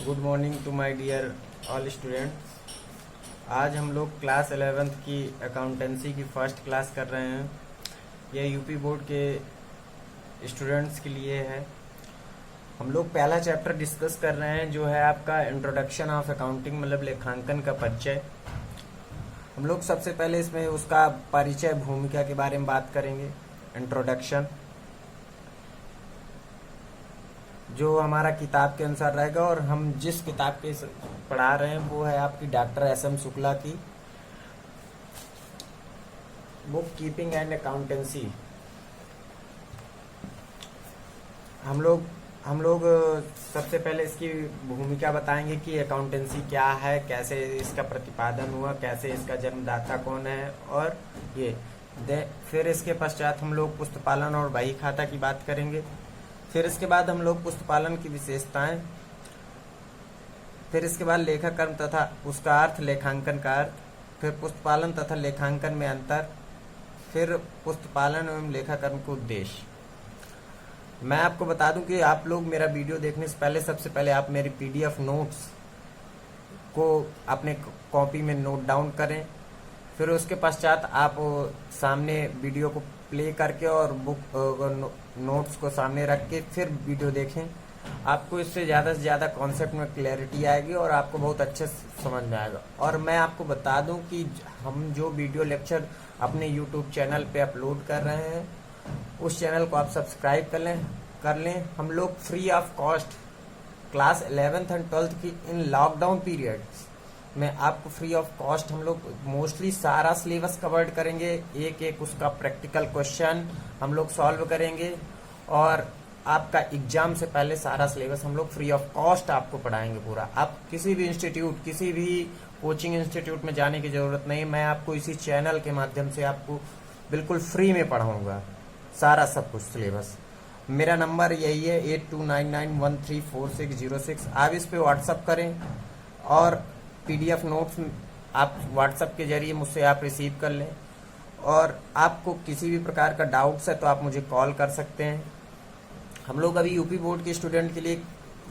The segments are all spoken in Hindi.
Good morning to my dear all students. आज हम लोग क्लास 11th की अकाउंटेंसी की फर्स्ट क्लास कर रहे हैं। यह यूपी बोर्ड के स्टूडेंट्स के लिए है। हम लोग पहला चैप्टर डिस्कस कर रहे हैं जो है आपका इंट्रोडक्शन ऑफ अकाउंटिंग, मतलब लेखांकन का परिचय। हम लोग सबसे पहले इसमें उसका परिचय, भूमिका के बारे में बात करेंगे। इंट्रोडक्शन जो हमारा किताब के अनुसार रहेगा, और हम जिस किताब के पढ़ा रहे हैं वो है आपकी डॉक्टर एस.एम. शुक्ला की बुक कीपिंग एंड अकाउंटेंसी। हम लोग सबसे पहले इसकी भूमिका बताएंगे कि अकाउंटेंसी क्या है, कैसे इसका प्रतिपादन हुआ, कैसे इसका जन्मदाता कौन है, और फिर इसके पश्चात हम लोग पुस्तपालन और बही खाता की बात करेंगे। फिर इसके बाद हम लोग पुस्तपालन की विशेषताएं, फिर इसके बाद लेखाकर्म तथा उसका अर्थ, लेखांकन का अर्थ, फिर पुस्तपालन तथा लेखांकन में अंतर, फिर पुस्तपालन एवं लेखाकर्म के उद्देश्य। मैं आपको बता दूं कि आप लोग मेरा वीडियो देखने से पहले सबसे पहले आप मेरी पीडीएफ नोट्स को अपने कॉपी में नोट डाउन करें। फिर उसके पश्चात आप सामने वीडियो को प्ले करके और बुक नोट्स को सामने रख के फिर वीडियो देखें। आपको इससे ज़्यादा से ज़्यादा कॉन्सेप्ट में क्लैरिटी आएगी और आपको बहुत अच्छे से समझ में आएगा। और मैं आपको बता दूं कि हम जो वीडियो लेक्चर अपने यूट्यूब चैनल पे अपलोड कर रहे हैं, उस चैनल को आप सब्सक्राइब कर लें। हम लोग free of cost class 11th and 12th की इन लॉकडाउन पीरियड में आपको फ्री ऑफ कॉस्ट हम लोग मोस्टली सारा सिलेबस कवर्ड करेंगे। एक एक उसका प्रैक्टिकल क्वेश्चन हम लोग सॉल्व करेंगे, और आपका एग्जाम से पहले सारा सिलेबस हम लोग फ्री ऑफ कॉस्ट आपको पढ़ाएंगे पूरा। आप किसी भी इंस्टीट्यूट, किसी भी कोचिंग इंस्टीट्यूट में जाने की जरूरत नहीं। मैं आपको इसी चैनल के माध्यम से आपको बिल्कुल फ्री में पढ़ाऊंगा सारा सब कुछ सिलेबस। मेरा नंबर यही है 8299134606। आप इस पे व्हाट्सअप करें और पीडीएफ नोट्स आप व्हाट्सएप के जरिए मुझसे आप रिसीव कर लें। और आपको किसी भी प्रकार का डाउट्स है तो आप मुझे कॉल कर सकते हैं। हम लोग अभी यूपी बोर्ड के स्टूडेंट के लिए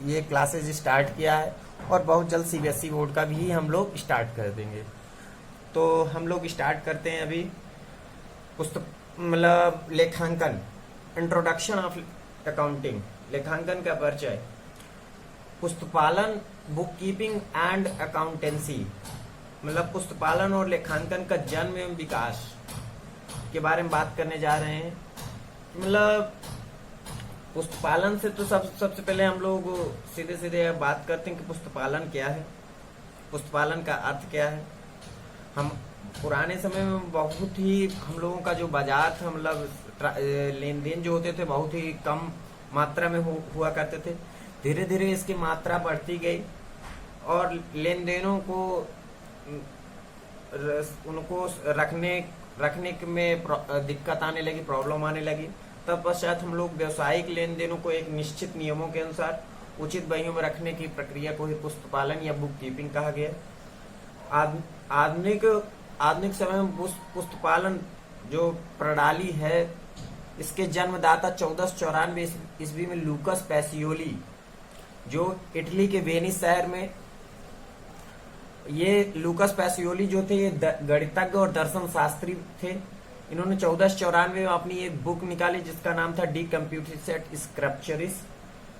ये क्लासेज स्टार्ट किया है, और बहुत जल्द सीबीएसई बोर्ड का भी हम लोग स्टार्ट कर देंगे। तो हम लोग स्टार्ट करते हैं अभी मतलब लेखांकन, इंट्रोडक्शन ऑफ अकाउंटिंग, लेखांकन का परिचय। पुस्तपालन, बुक कीपिंग एंड अकाउंटेंसी, मतलब पुस्तपालन और लेखांकन का जन्म एवं विकास के बारे में बात करने जा रहे हैं। मतलब पुस्तपालन से तो सबसे पहले हम लोग सीधे बात करते हैं कि पुस्तपालन क्या है, पुस्तपालन का अर्थ क्या है। हम पुराने समय में बहुत ही हम लोगों का जो बाजार था, मतलब लेन देन जो होते थे बहुत ही कम मात्रा में हुआ करते थे। धीरे धीरे इसकी मात्रा बढ़ती गई और लेन देनों को उनको रखने में दिक्कत आने लगी, प्रॉब्लम आने लगी। तब पश्चात हम लोग व्यवसायिक लेन देनों को एक निश्चित नियमों के अनुसार उचित बहियों में रखने की प्रक्रिया को ही पुस्तपालन या बुक कीपिंग कहा गया। आधुनिक समय में पुस्तपालन जो प्रणाली है, इसके जन्मदाता 1494 ईस्वी में लूकस पैसियोली, जो इटली के वेनिस शहर में, ये लूकस पैसियोली जो थे ये गणितज्ञ और दर्शन शास्त्री थे। इन्होंने 1494 में अपनी एक बुक निकाली जिसका नाम था डी कंप्यूटिसेट स्क्रप्चरिस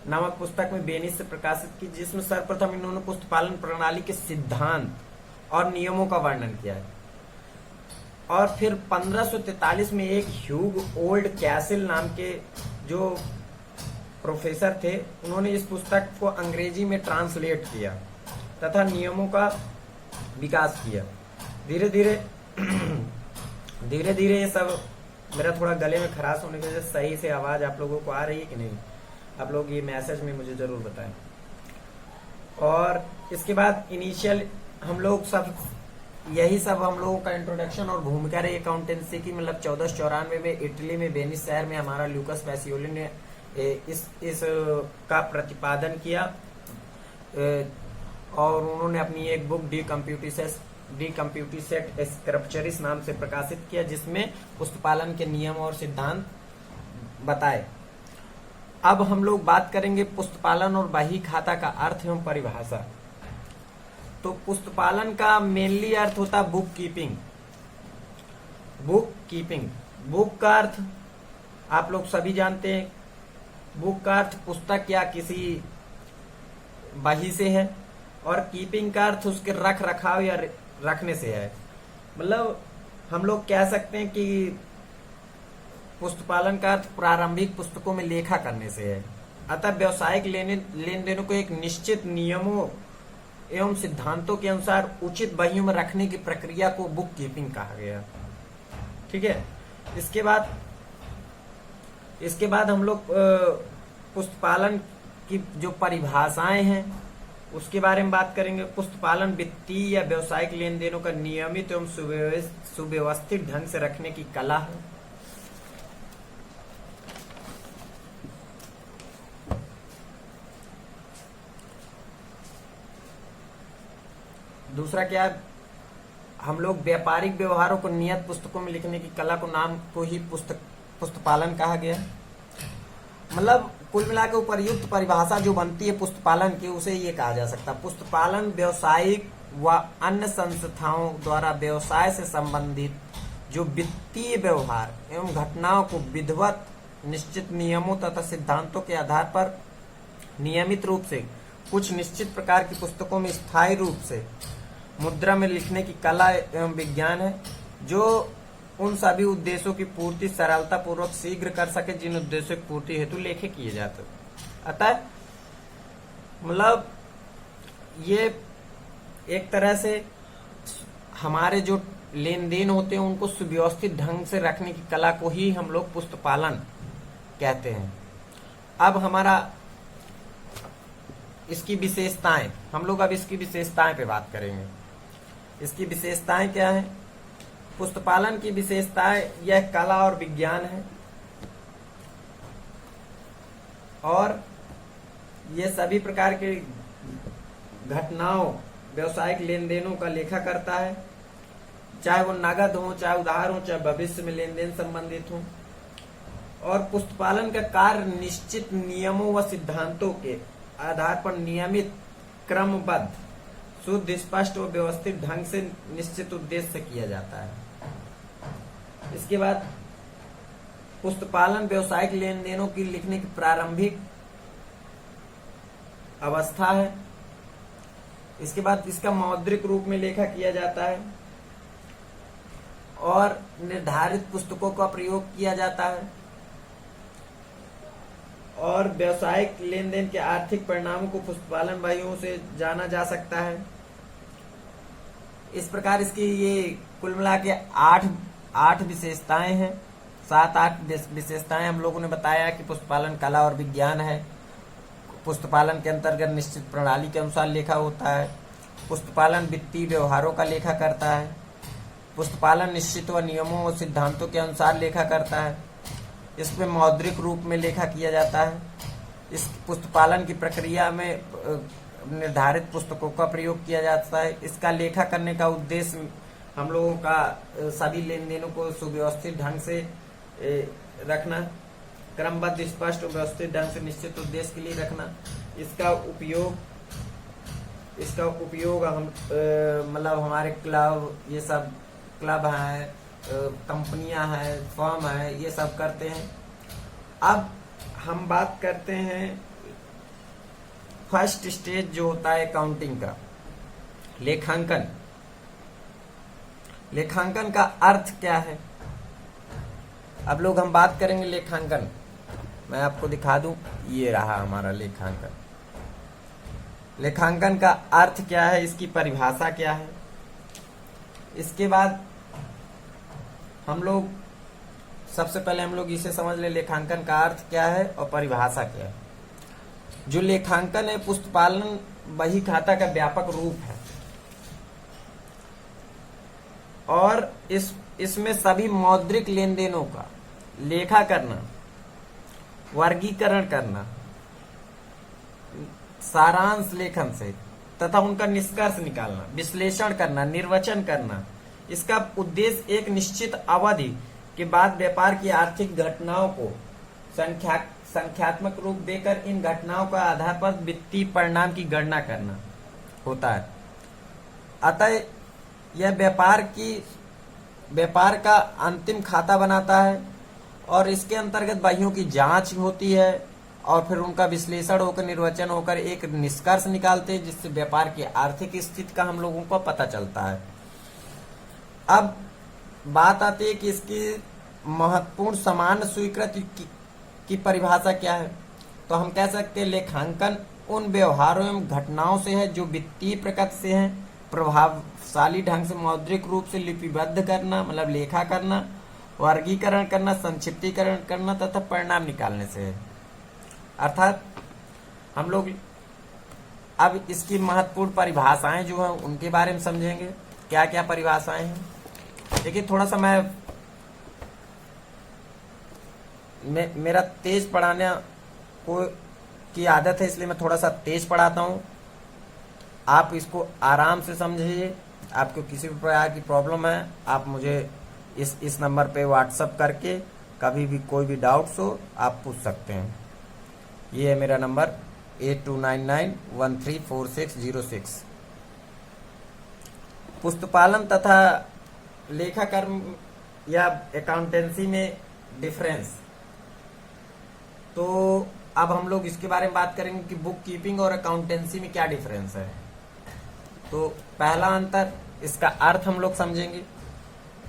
नामक पुस्तक में वेनिस से प्रकाशित की, जिसमें सर्वप्रथम इन्होंने पुस्तपालन प्रणाली के सिद्धांत और नियमों का वर्णन किया है। और फिर 1543 में एक ह्यूग ओल्ड कैसल नाम के जो प्रोफेसर थे, उन्होंने इस पुस्तक को अंग्रेजी में ट्रांसलेट किया तथा नियमों का विकास किया। धीरे धीरे ये सब, मेरा थोड़ा गले में खराश होने की वजह से सही से आवाज आप लोगों को आ रही है कि नहीं, आप लोग ये मैसेज में मुझे जरूर बताएं। और इसके बाद इनिशियल हम लोग यही सब हम लोगों का इंट्रोडक्शन और भूमिका रही अकाउंटेंसी की। मतलब 1494 में इटली में वेनिस शहर में हमारा लूकस पैसियोली ने इस का प्रतिपादन किया, और उन्होंने अपनी एक बुक डी कंप्यूटिसेट स्क्रप्चरिस नाम से प्रकाशित किया, जिसमें पुस्तपालन के नियम और सिद्धांत बताए। अब हम लोग बात करेंगे पुस्तपालन और बही खाता का अर्थ एवं परिभाषा। तो पुस्तपालन का मेनली अर्थ होता है book keeping. Book keeping, book का अर्थ आप लोग सभी जानते हैं, बुक का अर्थ पुस्तक या किसी बही से है, और कीपिंग का अर्थ उसके रख रखाव या रखने से है। मतलब हम लोग कह सकते हैं कि पुस्तपालन का अर्थ प्रारंभिक पुस्तकों में लेखा करने से है। अतः व्यावसायिक लेन देनों को एक निश्चित नियमों एवं सिद्धांतों के अनुसार उचित बहियों में रखने की प्रक्रिया को बुक कीपिंग कहा गया। ठीक है। इसके बाद हम लोग पुस्तपालन की जो परिभाषाएं हैं उसके बारे में बात करेंगे। पुस्तपालन वित्तीय या व्यावसायिक लेन देनों का नियमित एवं सुव्यवस्थित ढंग से रखने की कला है। दूसरा क्या है, हम लोग व्यापारिक व्यवहारों को नियत पुस्तकों में लिखने की कला को नाम को ही पुस्तपालन कहा गया। मतलब कुल मिलाकर उपर्युक्त परिभाषा जो बनती है पुस्तपालन की, उसे ये कहा जा सकता है पुस्तपालन व्यावसायिक व अन्य संस्थाओं द्वारा व्यवसाय से संबंधित जो वित्तीय व्यवहार एवं घटनाओं को विधिवत निश्चित नियमों तथा सिद्धांतों के आधार पर नियमित रूप से कुछ निश्चित प्रकार की पुस्तकों में स्थायी रूप से मुद्रा में लिखने की कला एवं विज्ञान है, जो उन सभी उद्देश्यों की पूर्ति सरलता पूर्वक शीघ्र कर सके जिन उद्देश्यों की पूर्ति हेतु लेखे किए जाते। अतः मतलब ये एक तरह से हमारे जो लेन देन होते हैं उनको सुव्यवस्थित ढंग से रखने की कला को ही हम लोग पुस्तपालन कहते हैं। अब हमारा इसकी विशेषताएं, हम लोग अब इसकी विशेषताएं पे बात करेंगे। इसकी विशेषताएं क्या है? पुस्तपालन की विशेषताएं यह कला और विज्ञान है और ये सभी प्रकार के घटनाओं व्यावसायिक लेन देनों का लेखा करता है, चाहे वो नगद हो, चाहे उधार हो, चाहे भविष्य में लेन देन संबंधित हो। और पुस्तपालन का कार्य निश्चित नियमों व सिद्धांतों के आधार पर नियमित क्रमबद्ध शुद्ध स्पष्ट और व्यवस्थित ढंग से निश्चित उद्देश्य से किया जाता है। इसके बाद पुस्तपालन व्यावसायिक लेन देनों की लिखने की प्रारंभिक अवस्था है। इसके बाद इसका मौद्रिक रूप में लेखा किया जाता है और निर्धारित पुस्तकों का प्रयोग किया जाता है और व्यावसायिक लेन देन के आर्थिक परिणामों को पुस्तपालन बहियों से जाना जा सकता है। इस प्रकार इसकी ये कुल मिला के आठ विशेषताएं हैं, 7-8 विशेषताएं हम लोगों ने बताया कि पुस्तपालन कला और विज्ञान है। पुस्तपालन के अंतर्गत निश्चित प्रणाली के अनुसार लेखा होता है। पुस्तपालन वित्तीय व्यवहारों का लेखा करता है। पुस्तपालन निश्चित व नियमों और सिद्धांतों के अनुसार लेखा करता है। इसमें मौद्रिक रूप में लेखा किया जाता है। इस पुस्तपालन की प्रक्रिया में निर्धारित पुस्तकों का प्रयोग किया जाता है। इसका लेखा करने का उद्देश्य हम लोगों का सभी लेन देनों को सुव्यवस्थित ढंग से रखना, क्रमबद्ध स्पष्ट और व्यवस्थित ढंग से निश्चित उद्देश्य के लिए रखना। इसका उपयोग हम मतलब हमारे क्लब, ये सब क्लब हैं, कंपनियां हैं, फर्म है, ये सब करते हैं। अब हम बात करते हैं फर्स्ट स्टेज जो होता है अकाउंटिंग का, लेखांकन। लेखांकन का अर्थ क्या है? अब लोग हम बात करेंगे लेखांकन। मैं आपको दिखा दूं, ये रहा हमारा लेखांकन। लेखांकन का अर्थ क्या है, इसकी परिभाषा क्या है। इसके बाद हम लोग सबसे पहले हम लोग इसे समझ ले, लेखांकन का अर्थ क्या है और परिभाषा क्या है। जो लेखांकन है पुस्तपालन बही खाता का व्यापक रूप है और इसमें सभी मौद्रिक लेन देनों का लेखा करना, वर्गीकरण करना, सारांश लेखन से तथा उनका निष्कर्ष निकालना, विश्लेषण करना, निर्वचन करना। इसका उद्देश्य एक निश्चित अवधि के बाद व्यापार की आर्थिक घटनाओं को संख्यात्मक रूप देकर इन घटनाओं का आधार पर वित्तीय परिणाम की गणना करना होता है। अतः यह व्यापार का अंतिम खाता बनाता है और इसके अंतर्गत बहियों की जांच होती है और फिर उनका विश्लेषण होकर निर्वचन होकर एक निष्कर्ष निकालते हैं, जिससे व्यापार की आर्थिक स्थिति का हम लोगों को पता चलता है। अब बात आती है कि इसकी महत्वपूर्ण सामान्य स्वीकृति की परिभाषा क्या है। तो हम कह सकते हैं लेखांकन उन व्यवहारों एवं घटनाओं से है जो वित्तीय प्रकृति से हैं, प्रभावशाली ढंग से मौद्रिक रूप से लिपिबद्ध करना मतलब लेखा करना, वर्गीकरण करना, संक्षिप्तीकरण करना तथा परिणाम निकालने से है। अर्थात हम लोग अब इसकी महत्वपूर्ण परिभाषाएं जो हैं उनके बारे में समझेंगे, क्या क्या परिभाषाएं हैं। देखिए थोड़ा सा मेरा तेज पढ़ाने को की आदत है, इसलिए मैं थोड़ा सा तेज पढ़ाता हूँ। आप इसको आराम से समझिए। आपको किसी भी प्रकार की प्रॉब्लम है आप मुझे इस नंबर पे व्हाट्सअप करके कभी भी कोई भी डाउट्स हो आप पूछ सकते हैं। ये है मेरा नंबर 8299134606। पुस्तपालन तथा लेखाकर्म या अकाउंटेंसी में डिफरेंस। तो अब हम लोग इसके बारे में बात करेंगे कि बुक कीपिंग और अकाउंटेंसी में क्या डिफरेंस है। तो पहला अंतर, इसका अर्थ हम लोग समझेंगे।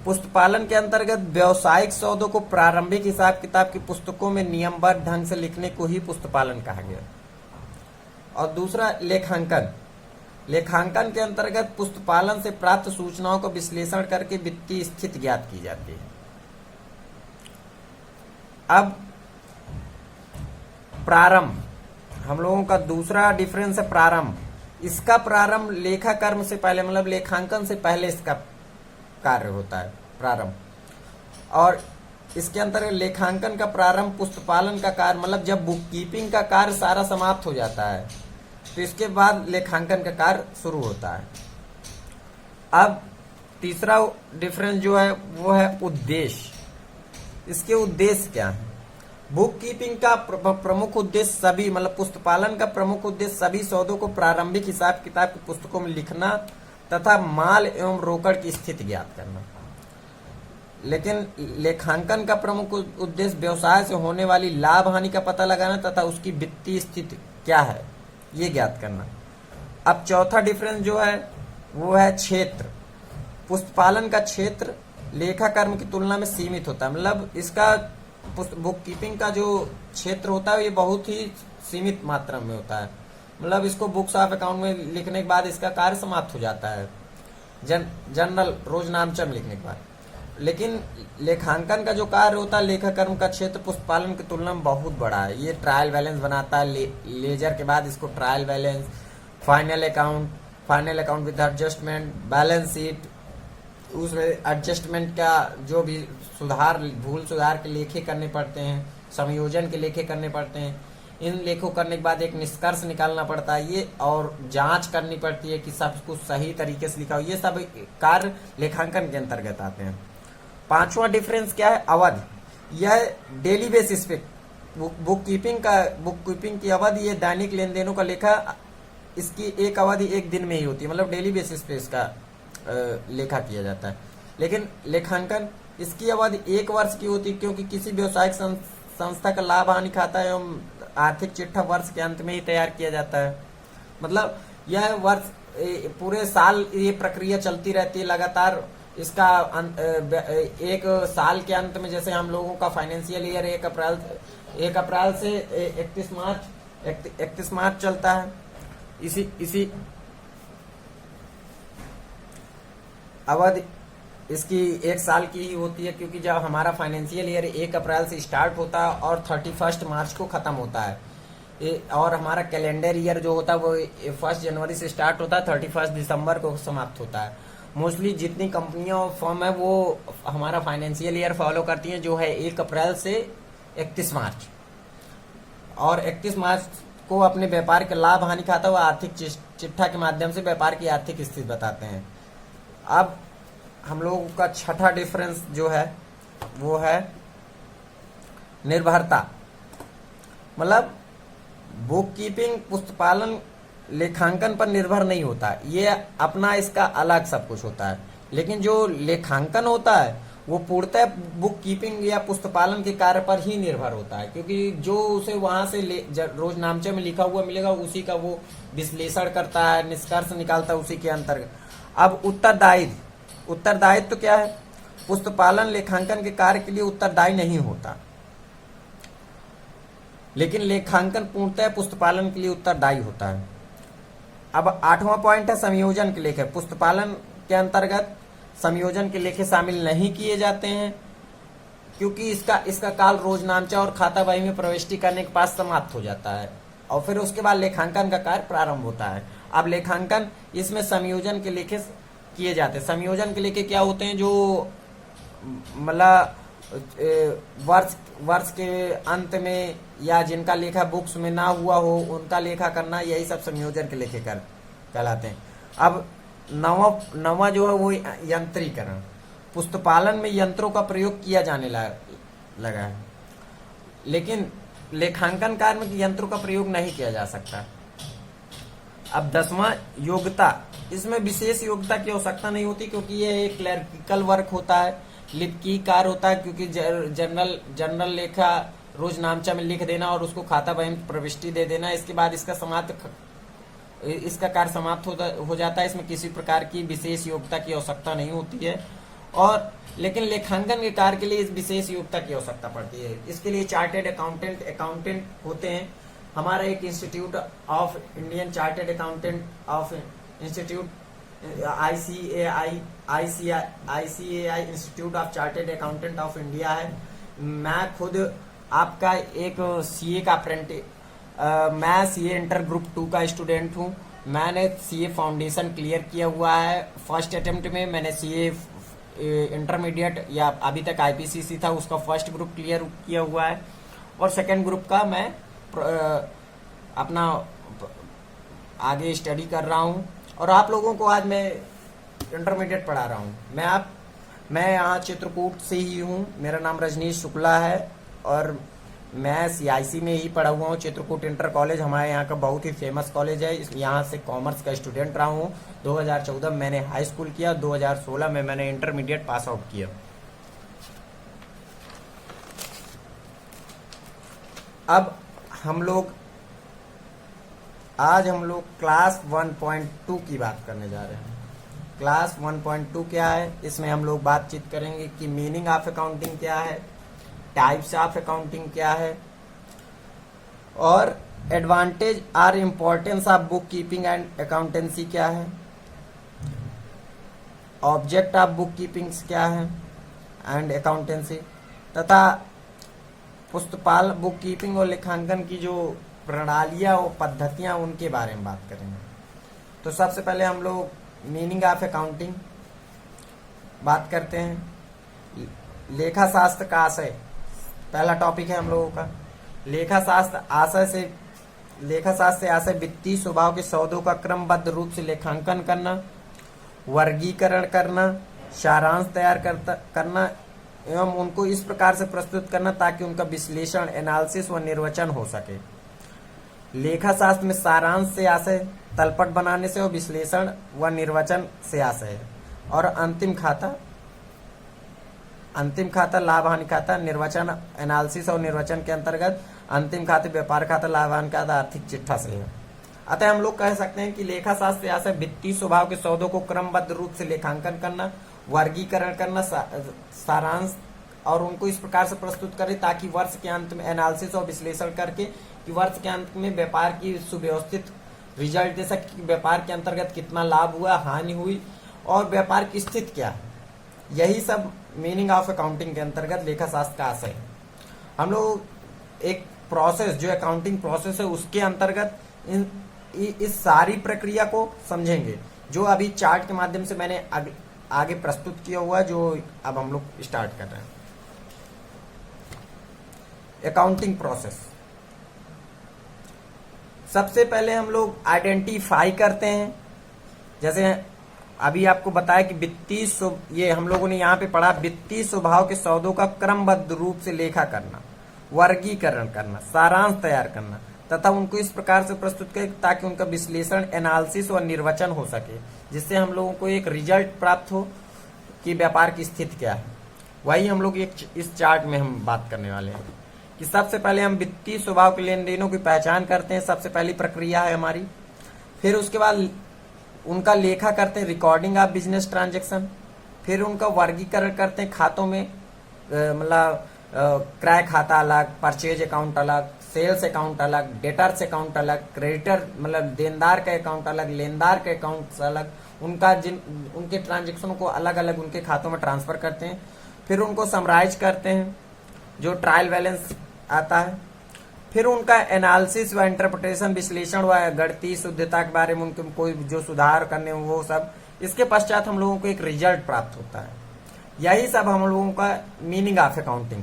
पुस्तपालन के अंतर्गत व्यावसायिक सौदों को प्रारंभिक हिसाब किताब की पुस्तकों में नियमबद्ध ढंग से लिखने को ही पुस्तपालन कहा गया। और दूसरा लेखांकन। लेखांकन के अंतर्गत पुस्तपालन से प्राप्त सूचनाओं का विश्लेषण करके वित्तीय स्थिति ज्ञात की जाती है। अब प्रारंभ, हम लोगों का दूसरा डिफरेंस है प्रारंभ। इसका प्रारंभ लेखाकर्म से पहले मतलब लेखांकन से पहले इसका कार्य होता है प्रारंभ। और इसके अंतर्गत लेखांकन का प्रारंभ पुस्तपालन का कार्य मतलब जब बुक कीपिंग का कार्य सारा समाप्त हो जाता है तो इसके बाद लेखांकन का कार्य शुरू होता है। अब तीसरा डिफरेंस जो है वो है उद्देश्य। इसके उद्देश्य क्या है। बुक कीपिंग का प्रमुख उद्देश्य सभी मतलब पुस्तपालन का प्रमुख उद्देश्य सभी सौदों को प्रारंभिक हिसाब किताब की पुस्तकों में लिखना तथा माल एवं रोकड़ की स्थिति ज्ञात करना। लेकिन लेखांकन का प्रमुख उद्देश्य व्यवसाय से होने वाली लाभ हानि का पता लगाना तथा उसकी वित्तीय स्थिति क्या है ये ज्ञात करना। अब चौथा डिफरेंस जो है वो है क्षेत्र। पुस्तपालन का क्षेत्र लेखाकर्म की तुलना में सीमित होता है। मतलब इसका बुक कीपिंग का जो क्षेत्र होता है ये बहुत ही सीमित मात्रा में होता है। मतलब इसको बुक्स ऑफ अकाउंट में लिखने के बाद इसका कार्य समाप्त हो जाता है, जनरल रोज नामचम लिखने के बाद। लेकिन लेखांकन का जो कार्य होता है लेखाकर्म का क्षेत्र पुस्तपालन की तुलना में बहुत बड़ा है। ये ट्रायल बैलेंस बनाता है, लेजर के बाद इसको trial balance, final account with adjustment, balance sheet, उसमें एडजस्टमेंट का जो भी भूल सुधार के लेखे करने पड़ते हैं, समायोजन के लेखे करने पड़ते हैं। इन लेखों करने के बाद एक निष्कर्ष निकालना पड़ता है ये, और जांच करनी पड़ती है कि सब कुछ सही तरीके से लिखा हो। ये सब कार्य लेखांकन के अंतर्गत आते हैं। पांचवा डिफरेंस क्या है, अवधि। यह डेली बेसिस पे बुक कीपिंग की अवधि ये दैनिक लेन देनों का लेखा, इसकी एक अवधि एक दिन में ही होती है। मतलब डेली बेसिस पे इसका लेखा किया जाता है। लेकिन लेखांकन इसकी अवधि 1 वर्ष की होती है, क्योंकि किसी व्यवसायिक संस्था का लाभ हानि खाता एवं आर्थिक चिट्ठा वर्ष के अंत में ही तैयार किया जाता है। मतलब यह वर्ष पूरे साल ये प्रक्रिया चलती रहती है लगातार। इसका एक साल के अंत में जैसे हम लोगों का फाइनेंशियल ईयर 1 अप्रैल से 31 मार्च चलता है। इसी अवधि इसकी 1 साल की ही होती है, क्योंकि जब हमारा फाइनेंशियल ईयर 1 अप्रैल से स्टार्ट होता है और 31 मार्च को खत्म होता है। और हमारा कैलेंडर ईयर जो होता है वो 1 जनवरी से स्टार्ट होता है, 31 दिसंबर को समाप्त होता है। मोस्टली जितनी कंपनियां और फर्म है वो हमारा फाइनेंशियल ईयर फॉलो करती हैं, जो है 1 अप्रैल से 31 मार्च। और 31 मार्च को अपने व्यापार के लाभ हानि खाता व आर्थिक चिट्ठा के माध्यम से व्यापार की आर्थिक स्थिति बताते हैं। अब हम लोगों का छठा डिफरेंस जो है वो है निर्भरता। मतलब बुक कीपिंग पुस्तपालन लेखांकन पर निर्भर नहीं होता, ये अपना इसका अलग सब कुछ होता है। लेकिन जो लेखांकन होता है वो पूर्णतः बुक कीपिंग या पुस्तपालन के कार्य पर ही निर्भर होता है, क्योंकि जो उसे वहां से रोज नामचे में लिखा हुआ मिलेगा उसी का वो विश्लेषण करता है, निष्कर्ष निकालता है उसी के अंतर्गत। अब उत्तरदायित्व, उत्तरदायित्व तो क्या है? पुस्तपालन लेखांकन के कार्य के लिए उत्तरदायी नहीं होता, लेकिन लेखांकन पूर्णतः पुस्तपालन के लिए उत्तरदायी होता है। अब 8वां पॉइंट है संयोजन के लेखे। पुस्तपालन के अंतर्गत संयोजन के लेखे शामिल नहीं किए जाते हैं, क्योंकि इसका काल रोजनामचा और खाता बही में प्रविष्टि करने के पास समाप्त हो जाता है और फिर उसके बाद लेखांकन का कार्य प्रारंभ होता है। अब लेखांकन इसमें संयोजन के लेखे किए जाते हैं। संयोजन के लेखे क्या होते हैं? जो मतलब वर्ष के अंत में या जिनका लेखा बुक्स में ना हुआ हो उनका लेखा करना, यही सब संयोजन के लेखे कहलाते हैं। अब नवा जो है वो यंत्रीकरण। पुस्तपालन में यंत्रों का प्रयोग किया जाने लगा है, लेकिन लेखांकन कार्य में यंत्रों का प्रयोग नहीं किया जा सकता। अब 10वां योग्यता। इसमें विशेष योग्यता की आवश्यकता नहीं होती, क्योंकि ये एक क्लरिकल वर्क होता है, लिपिकी कार्य होता है, क्योंकि जनरल लेखा रोज नामचा में लिख देना और उसको खाता बही में प्रविष्टि दे देना, इसके बाद इसका कार्य समाप्त हो जाता है। इसमें किसी प्रकार की विशेष योग्यता की आवश्यकता नहीं होती है। और लेकिन लेखांकन के कार्य के लिए इस विशेष योग्यता की आवश्यकता पड़ती है। इसके लिए चार्टेड अकाउंटेंट होते हैं। हमारा एक institute of Indian chartered accountant of institute ICAI institute of chartered accountant of India है। मैं खुद आपका एक सीए का अप्रेंटिस, मैं सीए इंटर ग्रुप 2 का स्टूडेंट हूँ। मैंने सीए फाउंडेशन क्लियर किया हुआ है। फर्स्ट अटेम्प्ट में मैंने सीए इंटरमीडिएट या अभी तक IPCC था उसका फर्स्ट ग्रुप क्लियर किया हुआ है, और सेकंड ग्रुप का मैं अपना आगे स्टडी कर रहा हूँ। और आप लोगों को आज मैं इंटरमीडिएट पढ़ा रहा हूँ। मैं यहाँ चित्रकूट से ही हूँ। मेरा नाम रजनीश शुक्ला है और मैं CIC में ही पढ़ा हुआ हूँ। चित्रकूट इंटर कॉलेज हमारे यहाँ का बहुत ही फेमस कॉलेज है। यहाँ से कॉमर्स का स्टूडेंट रहा हूँ। 2014 में मैंने हाई स्कूल किया, 2016 में मैंने इंटरमीडिएट पास आउट किया। अब आज हम लोग क्लास 1.2 की बात करने जा रहे हैं। क्लास 1.2 क्या है? इसमें हम लोग बातचीत करेंगे कि मीनिंग ऑफ अकाउंटिंग क्या है, टाइप्स ऑफ अकाउंटिंग क्या है, और एडवांटेज और importance of book keeping and accountancy क्या है, ऑब्जेक्ट ऑफ बुक कीपिंग क्या है एंड अकाउंटेंसी, तथा पुस्तपाल बुक कीपिंग और लेखांकन की जो प्रणालियां और पद्धतियां उनके बारे में बात करेंगे। तो सबसे पहले हम लोग मीनिंग ऑफ अकाउंटिंग बात करते हैं। लेखा शास्त्र का आशय पहला टॉपिक है हम लोगों का। लेखा शास्त्र से आशय वित्तीय स्वभाव के सौदों का क्रमबद्ध रूप से लेखांकन करना, वर्गीकरण करना, सारांश तैयार करना एवं उनको इस प्रकार से प्रस्तुत करना ताकि उनका विश्लेषण, एनालिसिस व निर्वचन हो सके। लेखा शास्त्र में सारांश से आशय तलपट बनाने से और विश्लेषण व निर्वचन से आशय है। और अंतिम खाता लाभ हानि खाता, निर्वचन, एनालिसिस और निर्वचन के अंतर्गत अंतिम खाते व्यापार खाता, लाभ हानि खाता, आर्थिक चिट्ठा से है। अतः हम लोग कह सकते हैं कि लेखा शास्त्र से आशय वित्तीय स्वभाव के सौदों को क्रमबद्ध रूप से लेखांकन करना, वर्गीकरण करना, सारांश और उनको इस प्रकार से प्रस्तुत करें ताकि वर्ष के अंत में एनालिसिस और विश्लेषण करके कि वर्ष के अंत में व्यापार की सुव्यवस्थित रिजल्ट दे सके कि व्यापार के अंतर्गत कितना लाभ हुआ, हानि हुई और व्यापार की स्थिति क्या है। यही सब मीनिंग ऑफ अकाउंटिंग के अंतर्गत लेखा शास्त्र का आशय है। हम लोग एक प्रोसेस जो अकाउंटिंग प्रोसेस है उसके अंतर्गत इस सारी प्रक्रिया को समझेंगे, जो अभी चार्ट के माध्यम से मैंने आगे प्रस्तुत किया हुआ, जो अब हम लोग स्टार्ट कर रहे हैं। अकाउंटिंग प्रोसेस, सबसे पहले हम लोग आइडेंटिफाई करते हैं। जैसे अभी आपको बताया कि वित्तीय, ये हम लोगों ने यहाँ पे पढ़ा, वित्तीय स्वभाव के सौदों का क्रमबद्ध रूप से लेखा करना। वर्गीकरण करना, सारांश तैयार करना तथा उनको इस प्रकार से प्रस्तुत करें ताकि उनका विश्लेषण, एनालिसिस और निर्वचन हो सके, जिससे हम लोगों को एक रिजल्ट प्राप्त हो कि व्यापार की स्थिति क्या है। वही हम लोग इस चार्ट में हम बात करने वाले हैं कि सबसे पहले हम वित्तीय स्वभाव के लेन देनों की पहचान करते हैं, सबसे पहली प्रक्रिया है हमारी। फिर उसके बाद उनका लेखा करते हैं, रिकॉर्डिंग ऑफ बिजनेस ट्रांजेक्शन। फिर उनका वर्गीकरण करते हैं खातों में, मतलब क्रय खाता अलग, परचेज अकाउंट अलग, सेल्स अकाउंट अलग, डेटर्स अकाउंट अलग, क्रेडिटर मतलब देनदार का अकाउंट अलग, लेनदार के अकाउंट अलग, उनके ट्रांजेक्शन को अलग अलग उनके खातों में ट्रांसफर करते हैं। फिर उनको समराइज करते हैं, जो ट्रायल बैलेंस आता है। फिर उनका एनालिसिस व इंटरप्रिटेशन, विश्लेषण व गणितीय शुद्धता के बारे में उनके कोई जो सुधार करने वो सब। इसके पश्चात हम लोगों को एक रिजल्ट प्राप्त होता है। यही सब हम लोगों का मीनिंग ऑफ अकाउंटिंग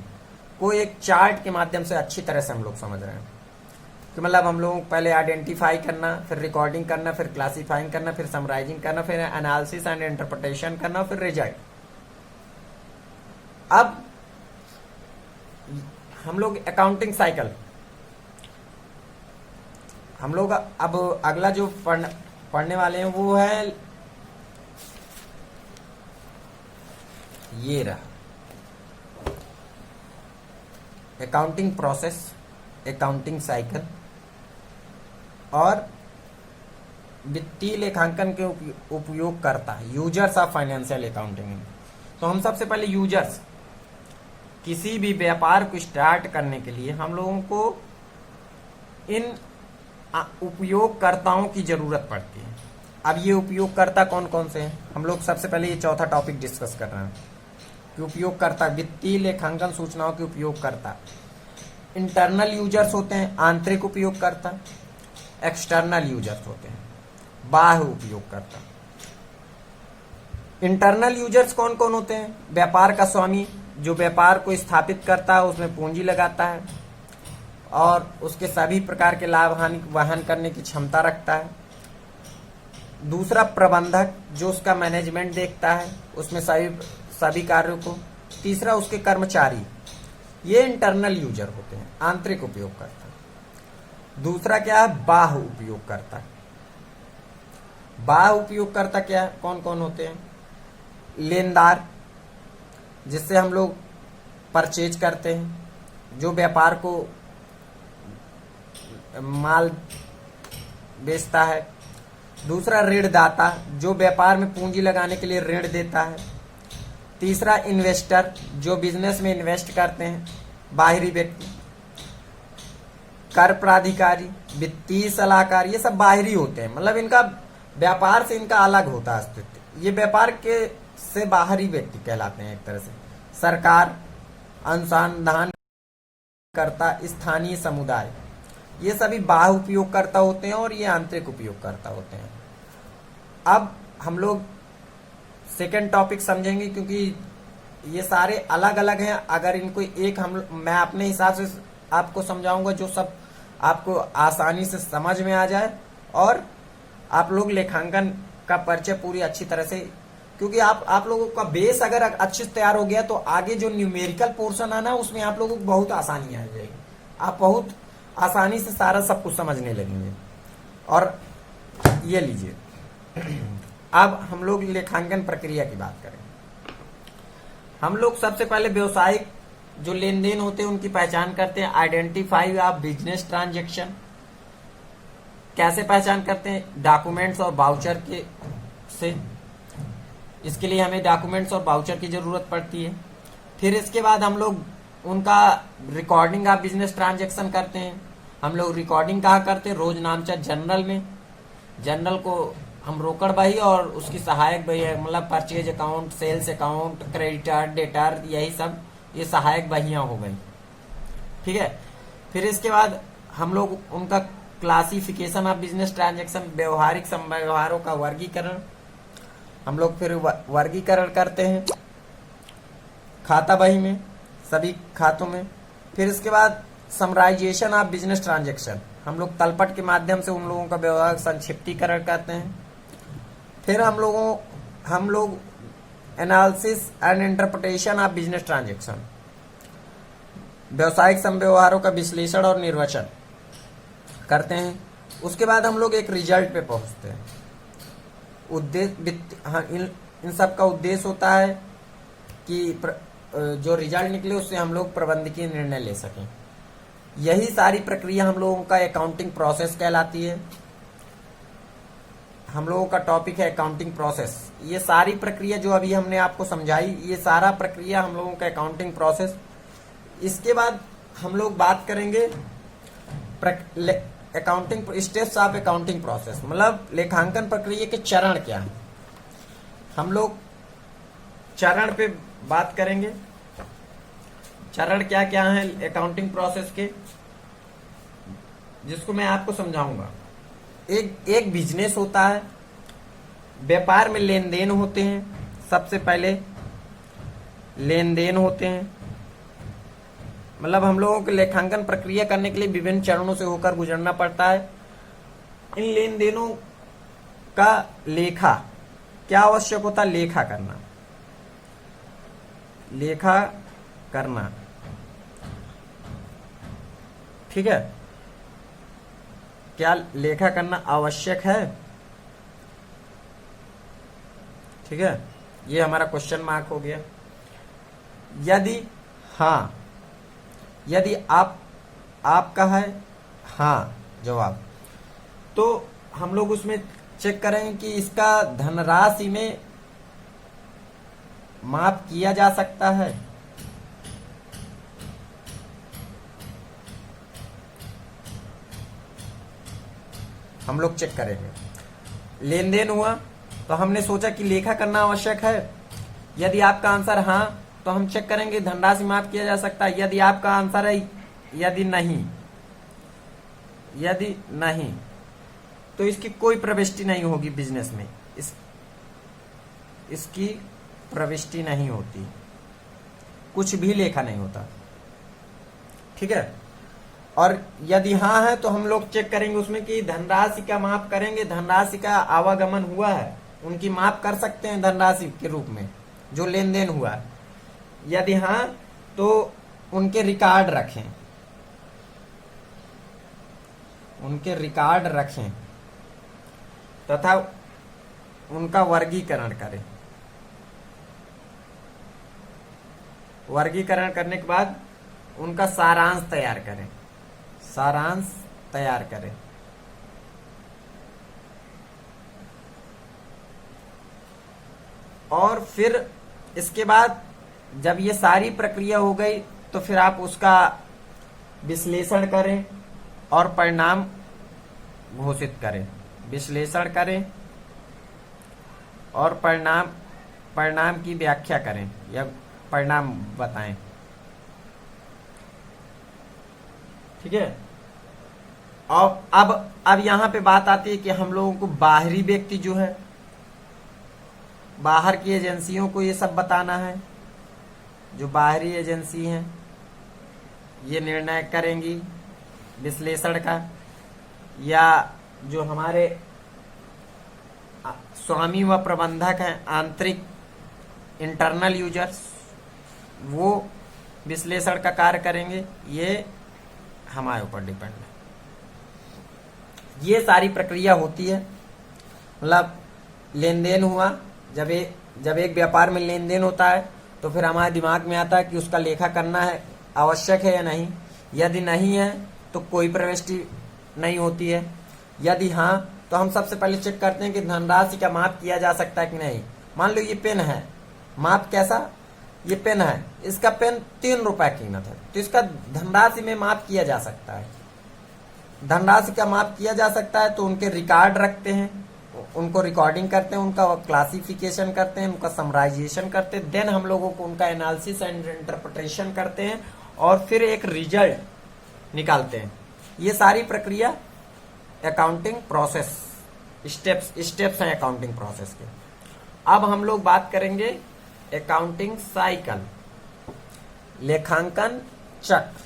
को एक चार्ट के माध्यम से अच्छी तरह से हम लोग समझ रहे हैं कि मतलब हम लोगों को पहले आइडेंटिफाई करना, फिर रिकॉर्डिंग करना, फिर क्लासिफाइंग करना, फिर समराइजिंग करना, फिर एनालिसिस एंड इंटरप्रिटेशन करना, फिर रिजल्ट। अब हम लोग अकाउंटिंग साइकिल, हम लोग अब अगला जो पढ़ने वाले हैं वो है ये रहा, अकाउंटिंग प्रोसेस, अकाउंटिंग साइकिल और वित्तीय लेखांकन के उपयोगकर्ता, यूजर्स ऑफ फाइनेंशियल अकाउंटिंग। तो हम सबसे पहले यूजर्स, किसी भी व्यापार को स्टार्ट करने के लिए हम लोगों को इन उपयोगकर्ताओं की जरूरत पड़ती है। अब ये उपयोगकर्ता कौन कौन से हैं, हम लोग सबसे पहले ये चौथा टॉपिक डिस्कस कर रहे हैं कि उपयोगकर्ता, वित्तीय लेखांकन सूचनाओं के उपयोगकर्ता। इंटरनल यूजर्स होते हैं, आंतरिक उपयोगकर्ता। एक्सटर्नल यूजर्स होते हैं, बाह्य उपयोगकर्ता। इंटरनल यूजर्स कौन कौन होते हैं, व्यापार का स्वामी, जो व्यापार को स्थापित करता है, उसमें पूंजी लगाता है और उसके सभी प्रकार के लाभ हानि वहन करने की क्षमता रखता है। दूसरा प्रबंधक, जो उसका मैनेजमेंट देखता है, उसमें सभी कार्यों को। तीसरा उसके कर्मचारी, ये इंटरनल यूजर होते हैं, आंतरिक उपयोगकर्ता। दूसरा क्या है, बाह्य उपयोगकर्ता। बाह्य उपयोगकर्ता क्या कौन कौन होते हैं, लेनदार, जिससे हम लोग परचेज करते हैं, जो व्यापार को माल बेचता है। दूसरा ऋणदाता, जो व्यापार में पूंजी लगाने के लिए ऋण देता है। तीसरा इन्वेस्टर, जो बिजनेस में इन्वेस्ट करते हैं, बाहरी व्यक्ति। कर प्राधिकारी, वित्तीय सलाहकार, ये सब बाहरी होते हैं, मतलब इनका व्यापार से इनका अलग होता है अस्तित्व, ये व्यापार के से बाहरी व्यक्ति कहलाते हैं एक तरह से। सरकार, अनुसंधान करता, स्थानीय समुदाय, ये सभी बाह्य उपयोगकर्ता होते हैं और ये आंतरिक उपयोगकर्ता होते हैं। अब हम लोग सेकेंड टॉपिक समझेंगे, क्योंकि ये सारे अलग अलग हैं। अगर इनको एक मैं अपने हिसाब से आपको समझाऊंगा जो सब आपको आसानी से समझ में आ जाए और आप लोग लेखांकन का परिचय पूरी अच्छी तरह से, क्योंकि आप लोगों का बेस अगर अच्छे से तैयार हो गया तो आगे जो न्यूमेरिकल पोर्शन आना है उसमें आप लोगों को बहुत आसानी आ जाएगी, आप बहुत आसानी से सारा सब कुछ समझने लगेंगे। और ये लीजिए, अब हम लोग लेखांकन प्रक्रिया की बात करें। हम लोग सबसे पहले व्यवसायिक जो लेन देन होते हैं उनकी पहचान करते हैं, आइडेंटिफाई ऑफ बिजनेस ट्रांजेक्शन। कैसे पहचान करते हैं, डॉक्यूमेंट्स और वाउचर के से। इसके लिए हमें डॉक्यूमेंट्स और वाउचर की जरूरत पड़ती है। फिर इसके बाद हम लोग उनका रिकॉर्डिंग ऑफ बिजनेस ट्रांजेक्शन करते हैं। हम लोग रिकॉर्डिंग कहाँ करते हैं, रोज नामचर जनरल में। जनरल को हम रोकड़ बही और उसकी सहायक बही है, मतलब purchase account, sales account, creditor, debtor, यही सब ये सहायक बहियां हो गई, ठीक है। फिर इसके बाद हम लोग उनका क्लासिफिकेशन ऑफ बिजनेस ट्रांजेक्शन, व्यवहारिक व्यवहारों का वर्गीकरण, हम लोग फिर वर्गीकरण करते हैं खाता बही में, सभी खातों में। फिर इसके बाद समराइजेशन ऑफ बिजनेस ट्रांजेक्शन, हम लोग तलपट के माध्यम से उन लोगों का व्यवहार संक्षिप्तीकरण करते हैं। फिर हम लोग analysis and interpretation of business transaction, व्यवसायिक संव्यवहारों का विश्लेषण और निर्वचन करते हैं। उसके बाद हम लोग एक रिजल्ट पे पहुंचते हैं। उद्देश्य, हाँ, इन सब का उद्देश्य होता है कि जो रिजल्ट निकले उससे हम लोग प्रबंधकीय निर्णय ले सकें। यही सारी प्रक्रिया हम लोगों का अकाउंटिंग प्रोसेस कहलाती है। हम लोगों का टॉपिक है अकाउंटिंग प्रोसेस। ये सारी प्रक्रिया जो अभी हमने आपको समझाई, ये सारा प्रक्रिया हम लोगों का अकाउंटिंग प्रोसेस। इसके बाद हम लोग बात करेंगे accounting steps of accounting process, मतलब लेखांकन प्रक्रिया के चरण क्या है। हम लोग चरण पे बात करेंगे। चरण क्या क्या है अकाउंटिंग प्रोसेस के, जिसको मैं आपको समझाऊंगा। एक बिजनेस होता है, व्यापार में लेन देन होते हैं। सबसे पहले लेन देन होते हैं, मतलब हम लोगों को लेखांकन प्रक्रिया करने के लिए विभिन्न चरणों से होकर गुजरना पड़ता है। इन लेन देनों का लेखा क्या आवश्यक होता है, लेखा करना। लेखा करना, ठीक है, क्या लेखा करना आवश्यक है, ठीक है। ये हमारा क्वेश्चन मार्क हो गया। यदि हाँ, यदि आपका है हाँ जवाब, तो हम लोग उसमें चेक करेंगे कि इसका धनराशि में माप किया जा सकता है। हम लोग चेक करेंगे। लेन देन हुआ तो हमने सोचा कि लेखा करना आवश्यक है। यदि आपका आंसर हाँ, तो हम चेक करेंगे धनराशि माफ किया जा सकता है। यदि आपका आंसर है यदि नहीं, तो इसकी कोई प्रविष्टि नहीं होगी बिजनेस में। इसकी प्रविष्टि नहीं होती, कुछ भी लेखा नहीं होता, ठीक है। और यदि हाँ है तो हम लोग चेक करेंगे उसमें कि धनराशि का माप करेंगे, धनराशि का आवागमन हुआ है, उनकी माप कर सकते हैं धनराशि के रूप में जो लेन देन हुआ है। यदि हाँ तो उनके रिकॉर्ड रखें, तथा उनका वर्गीकरण करें। वर्गीकरण करने के बाद उनका सारांश तैयार करें। और फिर इसके बाद जब ये सारी प्रक्रिया हो गई तो फिर आप उसका विश्लेषण करें और परिणाम घोषित करें। विश्लेषण करें और परिणाम की व्याख्या करें या परिणाम बताएं, ठीक है। और अब यहां पे बात आती है कि हम लोगों को बाहरी व्यक्ति जो है, बाहर की एजेंसियों को ये सब बताना है। जो बाहरी एजेंसी हैं ये निर्णय करेंगी विश्लेषण का, या जो हमारे स्वामी व प्रबंधक हैं आंतरिक इंटरनल यूजर्स, वो विश्लेषण का कार्य करेंगे। ये हमारे ऊपर डिपेंड है। ये सारी प्रक्रिया होती है, मतलब लेन देन हुआ। जब एक व्यापार में लेन देन होता है तो फिर हमारे दिमाग में आता है कि उसका लेखा करना है, आवश्यक है या नहीं। यदि नहीं है तो कोई प्रविष्टि नहीं होती है। यदि हाँ तो हम सबसे पहले चेक करते हैं कि धनराशि का माप किया जा सकता है कि नहीं। मान लो ये पेन है, माप कैसा, ये पेन है, इसका पेन 3 रुपए कीमत है, तो इसका धनराशि में माप किया जा सकता है। धनराशि का माप किया जा सकता है तो उनके रिकॉर्ड रखते हैं, उनको रिकॉर्डिंग करते हैं, उनका क्लासिफिकेशन करते हैं, उनका समराइजेशन करते हैं। देन हम लोगों को उनका एनालिसिस एंड इंटरप्रिटेशन करते हैं और फिर एक रिजल्ट निकालते हैं। ये सारी प्रक्रिया अकाउंटिंग प्रोसेस स्टेप्स हैं अकाउंटिंग प्रोसेस के। अब हम लोग बात करेंगे अकाउंटिंग साइकिल, लेखांकन चक्र।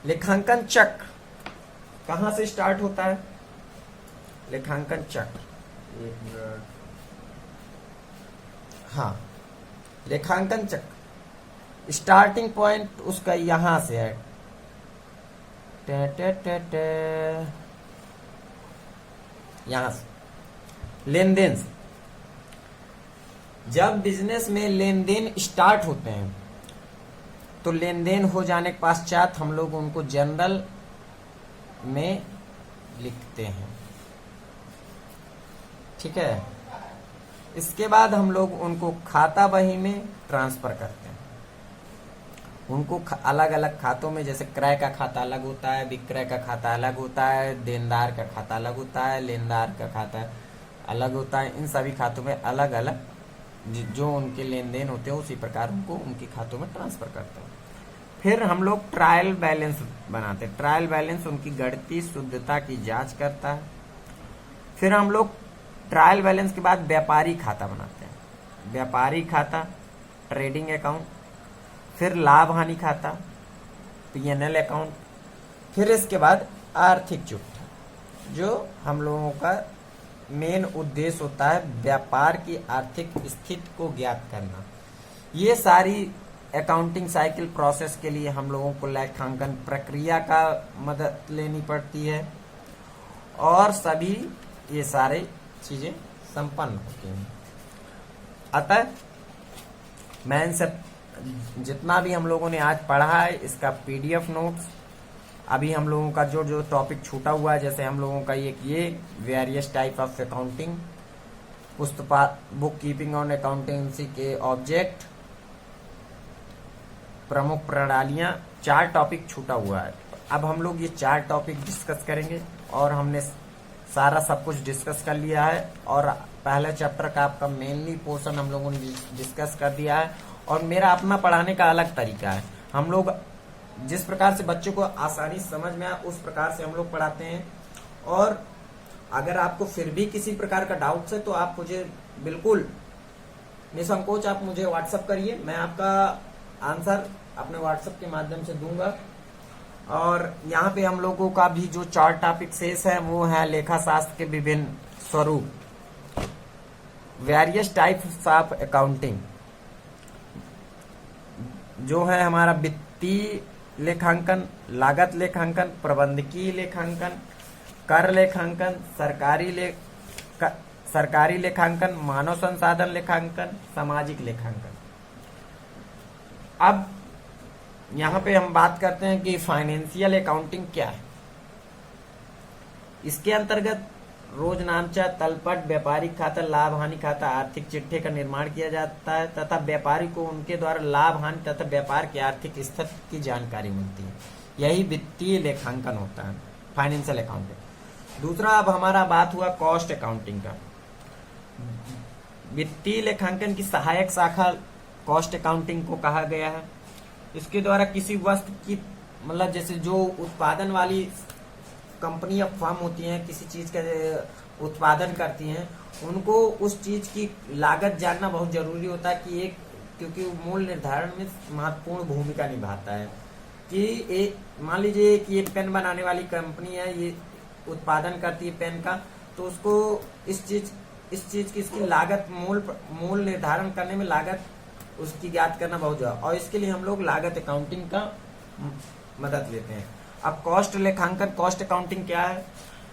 लेखांकन चक्र कहां से स्टार्ट होता है? लेखांकन चक्र, हाँ, लेखांकन चक्र स्टार्टिंग पॉइंट उसका यहां से है, यहां से लेन देन से। जब बिजनेस में लेन देन स्टार्ट होते हैं तो लेन देन हो जाने के पश्चात हम लोग उनको जनरल में लिखते हैं, ठीक है। इसके बाद हम लोग उनको खाता बही में ट्रांसफर करते हैं। उनको अलग अलग खातों में, जैसे क्रय का खाता अलग होता है, विक्रय का खाता अलग होता है, देनदार का खाता अलग होता है, लेनदार का खाता अलग होता है। इन सभी खातों में अलग अलग जो उनके लेन देन होते हैं उसी प्रकार उनको उनके खातों में ट्रांसफर करते हैं। फिर हम लोग ट्रायल बैलेंस बनाते हैं। ट्रायल बैलेंस उनकी गणितीय शुद्धता की जांच करता है। फिर हम लोग ट्रायल बैलेंस के बाद व्यापारी खाता बनाते हैं। व्यापारी खाता, ट्रेडिंग अकाउंट, फिर लाभ हानि खाता, पीएनएल अकाउंट, फिर इसके बाद आर्थिक चिट्ठा, जो हम लोगों का मेन उद्देश्य होता है व्यापार की आर्थिक स्थिति को ज्ञात करना। ये सारी अकाउंटिंग साइकिल प्रोसेस के लिए हम लोगों को लेखांकन प्रक्रिया का मदद लेनी पड़ती है और सभी ये सारे चीजें संपन्न होती हैं। अतः मैं इन सब जितना भी हम लोगों ने आज पढ़ा है इसका पीडीएफ नोट्स, अभी हम लोगों का जो जो टॉपिक छूटा हुआ है, जैसे हम लोगों का ये various type of accounting, book keeping on accountancy के ऑब्जेक्ट, प्रमुख प्रणालियां, 4 टॉपिक छूटा हुआ है। अब हम लोग ये 4 टॉपिक डिस्कस करेंगे और हमने सारा सब कुछ डिस्कस कर लिया है और पहले चैप्टर का आपका मेनली पोर्शन हम लोगों ने डिस्कस कर दिया है। और मेरा अपना पढ़ाने का अलग तरीका है। हम लोग जिस प्रकार से बच्चों को आसानी समझ में आए उस प्रकार से हम लोग पढ़ाते हैं। और अगर आपको फिर भी किसी प्रकार का डाउट है तो आप मुझे बिल्कुल निसंकोच आप मुझे व्हाट्सएप करिए, मैं आपका आंसर अपने व्हाट्सएप के माध्यम से दूंगा। और यहाँ पे हम लोगों का भी जो 4 टॉपिक शेष है वो है लेखा शास्त्र के विभिन्न स्वरूप, वेरियस टाइप्स ऑफ अकाउंटिंग, जो है हमारा वित्तीय लेखांकन, लागत लेखांकन, प्रबंधकीय लेखांकन, कर लेखांकन, सरकारी लेखांकन, मानव संसाधन लेखांकन, सामाजिक लेखांकन। अब यहाँ पे हम बात करते हैं कि फाइनेंशियल अकाउंटिंग क्या है। इसके अंतर्गत रोजनामचा, तलपट, व्यापारिक खाता, लाभ हानि खाता, आर्थिक चिट्ठे का निर्माण किया जाता है तथा व्यापारी को उनके द्वारा लाभ हानि तथा व्यापार की आर्थिक स्थिति की जानकारी मिलती है। यही वित्तीय लेखांकन होता है, फाइनेंशियल अकाउंटिंग। दूसरा अब हमारा बात हुआ कॉस्ट अकाउंटिंग का। वित्तीय लेखांकन की सहायक शाखा कॉस्ट अकाउंटिंग को कहा गया है। इसके द्वारा किसी वस्तु की, मतलब जैसे जो उत्पादन वाली कंपनी या फर्म होती हैं, किसी चीज का उत्पादन करती हैं, उनको उस चीज की लागत जानना बहुत जरूरी होता है कि क्योंकि मूल्य निर्धारण में महत्वपूर्ण भूमिका निभाता है। कि मान लीजिए कि एक पेन बनाने वाली कंपनी है, ये उत्पादन करती है पेन का, तो उसको इस चीज की इसकी लागत, मूल निर्धारण करने में लागत उसकी ज्ञात करना बहुत जरूरी, और इसके लिए हम लोग लागत अकाउंटिंग का मदद लेते हैं। अब कॉस्ट लेखांकन, कॉस्ट अकाउंटिंग क्या है?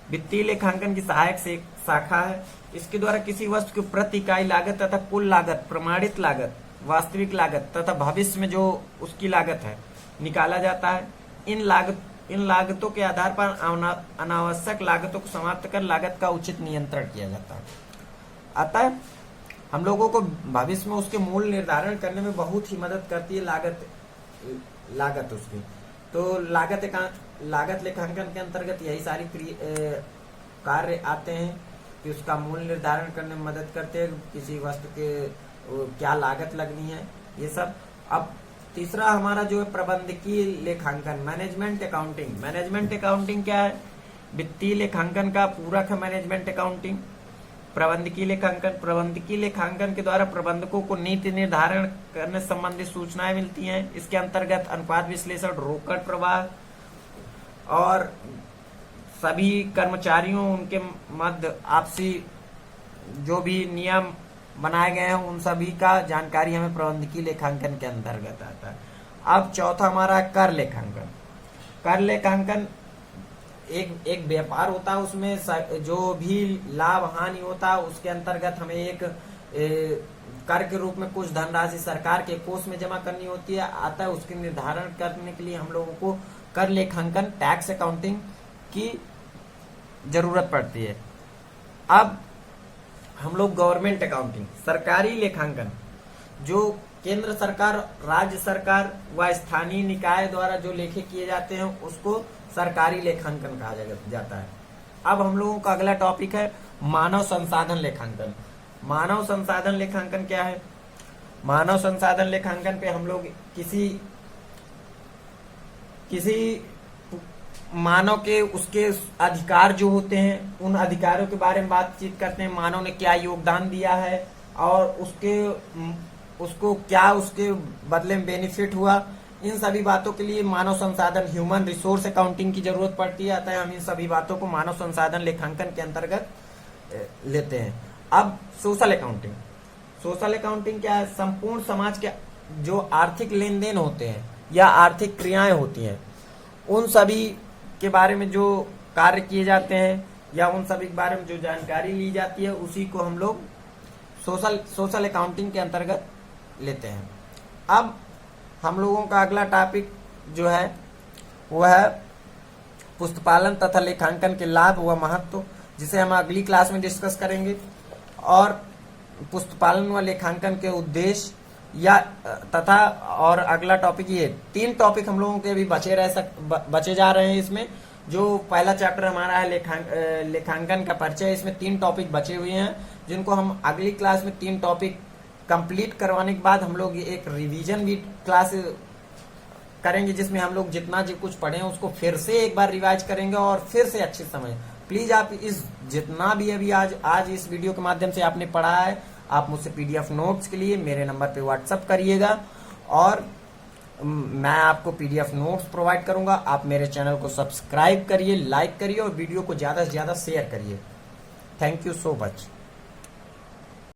वित्तीय लेखांकन की सहायक से एक शाखा है। इसके द्वारा किसी वस्तु की प्रति इकाई लागत तथा कुल लागत, प्रमाणित लागत, वास्तविक लागत तथा भविष्य में जो उसकी लागत है निकाला जाता है। इन लागतों के आधार पर अनावश्यक लागतों को समाप्त कर लागत का उचित नियंत्रण किया जाता है। अतः हम लोगों को भविष्य में उसके मूल्य निर्धारण करने में बहुत ही मदद करती है लागत उसकी। तो लागत लेखांकन के अंतर्गत यही सारी कार्य आते हैं कि उसका मूल्य निर्धारण करने में मदद करते हैं, किसी वस्तु के क्या लागत लगनी है, ये सब। अब तीसरा हमारा जो है प्रबंधकीय लेखांकन, मैनेजमेंट अकाउंटिंग। मैनेजमेंट अकाउंटिंग क्या है? वित्तीय लेखांकन का पूरक है मैनेजमेंट अकाउंटिंग। प्रबंधकीय लेखांकन के द्वारा प्रबंधकों को नीति निर्धारण करने संबंधी सूचनाएं मिलती हैं। इसके अंतर्गत अनुपात विश्लेषण, रोकड़ प्रवाह और सभी कर्मचारियों उनके मध्य आपसी जो भी नियम बनाए गए हैं उन सभी का जानकारी हमें प्रबंधकीय लेखांकन के अंतर्गत आता है। अब चौथा हमारा कर लेखांकन। कर लेखांकन एक व्यापार होता है, उसमें जो भी लाभ हानि होता है उसके अंतर्गत हमें एक कर के रूप में कुछ धनराशि सरकार के कोष में जमा करनी होती है आता है। उसके निर्धारण करने के लिए हम लोगों को कर लेखांकन टैक्स अकाउंटिंग की जरूरत पड़ती है। अब हम लोग गवर्नमेंट अकाउंटिंग सरकारी लेखांकन, जो केंद्र सरकार, राज्य सरकार व स्थानीय निकाय द्वारा जो लेखे किए जाते हैं उसको सरकारी लेखांकन कहा जाता है। अब हम लोगों का अगला टॉपिक है मानव संसाधन लेखांकन। मानव संसाधन लेखांकन क्या है? मानव संसाधन लेखांकन पे हम लोग किसी मानव के उसके अधिकार जो होते हैं उन अधिकारों के बारे में बातचीत करते हैं। मानव ने क्या योगदान दिया है और उसको क्या उसके बदले में बेनिफिट हुआ, इन सभी बातों के लिए मानव संसाधन ह्यूमन रिसोर्स अकाउंटिंग की जरूरत पड़ती है। अतः हम इन सभी बातों को मानव संसाधन लेखांकन के अंतर्गत लेते हैं। अब सोशल अकाउंटिंग। सोशल अकाउंटिंग क्या है? संपूर्ण समाज के जो आर्थिक लेन देन होते हैं या आर्थिक क्रियाएं होती हैं उन सभी के बारे में जो कार्य किए जाते हैं या उन सभी के बारे में जो जानकारी ली जाती है उसी को हम लोग सोशल अकाउंटिंग के अंतर्गत लेते हैं। अब हम लोगों का अगला टॉपिक जो है वह है पुस्तपालन तथा लेखांकन के लाभ व महत्व, जिसे हम अगली क्लास में डिस्कस करेंगे। और पुस्तपालन व लेखांकन के उद्देश्य या तथा और अगला टॉपिक ये 3 टॉपिक हम लोगों के अभी बचे जा रहे हैं। इसमें जो पहला चैप्टर हमारा है लेखांकन का परिचय, इसमें 3 टॉपिक बचे हुए हैं जिनको हम अगली क्लास में 3 टॉपिक कंप्लीट करवाने के बाद हम लोग एक रिवीजन भी क्लास करेंगे, जिसमें हम लोग जितना जो कुछ पढ़े हैं उसको फिर से एक बार रिवाइज करेंगे और फिर से अच्छे समझ। प्लीज आप इस जितना भी अभी आज इस वीडियो के माध्यम से आपने पढ़ा है आप मुझसे पीडीएफ नोट्स के लिए मेरे नंबर पे व्हाट्सअप करिएगा और मैं आपको पीडीएफ नोट्स प्रोवाइड करूंगा। आप मेरे चैनल को सब्सक्राइब करिए, लाइक करिए और वीडियो को ज्यादा से ज्यादा शेयर करिए। Thank you so much.